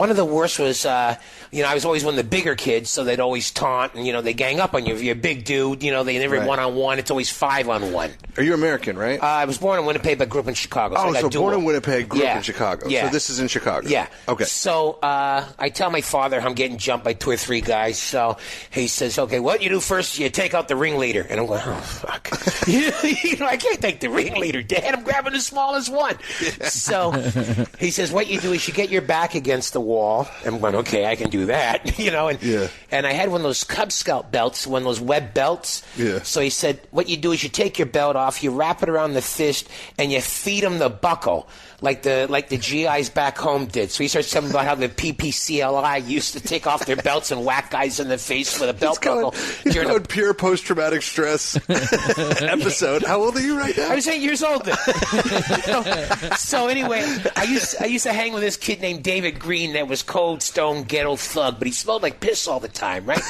one of the worst was, I was always one of the bigger kids, so they'd always taunt, and, they gang up on you. If you're a big dude, they never one-on-one. It's always 5-on-1. Are you American, right? I was born in Winnipeg, but grew up in Chicago. So born in Winnipeg, grew up in Chicago. Yeah. So this is in Chicago. Yeah. Okay. So I tell my father I'm getting jumped by 2 or 3 guys. So he says, okay, what you do first, you take out the ringleader. And I'm going, oh, fuck. I can't take the ringleader, Dad. I'm grabbing the smallest one. So he says, what you do is you get your back against the wall. And I'm going, okay, I can do that. And I had one of those Cub Scout belts, one of those web belts. Yeah. So he said, what you do is you take your belt off, you wrap it around the fist, and you feed them the buckle. Like the GIs back home did. So he starts telling about how the PPCLI used to take off their belts and whack guys in the face with a belt buckle. He's going pure post-traumatic stress episode. How old are you right now? I was 8 years old then. So anyway, I used to hang with this kid named David Green that was cold, stone, ghetto thug, but he smelled like piss all the time, right?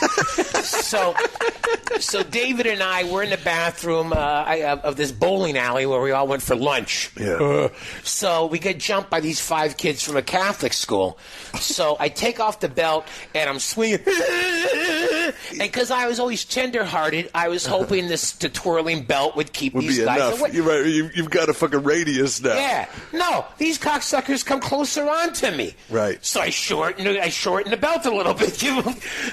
So David and I were in the bathroom of this bowling alley where we all went for lunch. Yeah. So we get jumped by these 5 kids from a Catholic school. So I take off the belt, and I'm swinging. And because I was always tender-hearted, I was hoping the twirling belt would keep these guys away. You're right. You've got a fucking radius now. Yeah. No, these cocksuckers come closer on to me. Right. So I shorten the belt a little bit.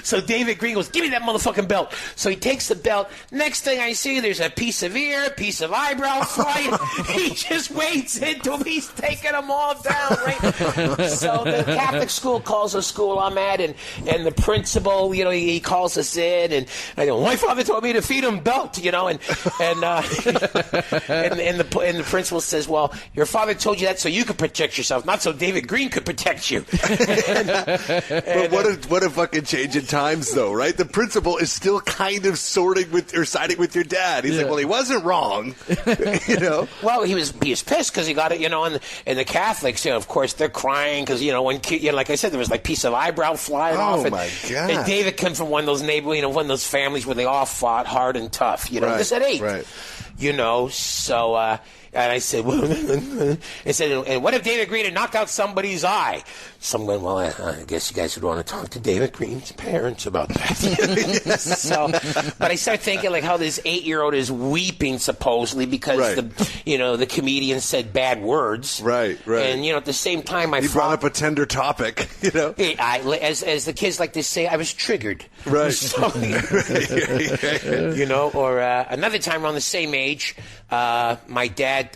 So David Green goes, give me that motherfucking belt. So he takes the belt. Next thing I see, there's a piece of ear, a piece of eyebrow flying. He just waits until he's taking them all down, right? So the Catholic school calls the school I'm at, and the principal, he calls us in, and I go, my father told me to feed him belt, and the principal says, well, your father told you that so you could protect yourself, not so David Green could protect you. But what a fucking change in times, though, right? The principal is still kind of siding with your dad. He's like, well, he wasn't wrong, Well, he was pissed because he got it, and the Catholics, of course, they're crying because, when, like I said, there was like a piece of eyebrow flying off. Oh, my God. And David came from one of those one of those families where they all fought hard and tough, this at 8. Right. So, and I said, and what if David Green had knocked out somebody's eye? Someone, well, I guess you guys would want to talk to David Green's parents about that. But I start thinking like how this 8-year-old is weeping supposedly because the comedian said bad words. Right. And at the same time, he brought up a tender topic. As the kids like to say, I was triggered. Right. So, or another time around the same age, my dad,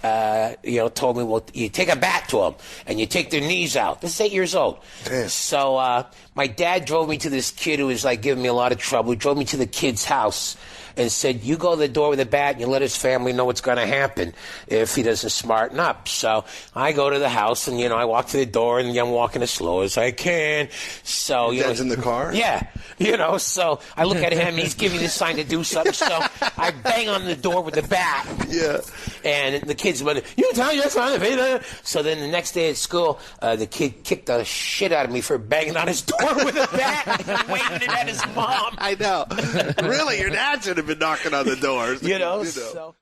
told me, well, you take a bat to them and you take their knees out. This is 8 years old. Damn. So my dad drove me to this kid who was like giving me a lot of trouble. He drove me to the kid's house and said, you go to the door with a bat and you let his family know what's going to happen if he doesn't smarten up. So I go to the house and, I walk to the door and I'm walking as slow as I can. So, your dad's in the car? Yeah. So I look at him and he's giving me the sign to do something. So I bang on the door with the bat. Yeah. And the kids went, you tell me that's not the So then the next day at school, the kid kicked the shit out of me for banging on his door with a bat and waving it at his mom. I know. Really, your dad should have been knocking on the doors. So.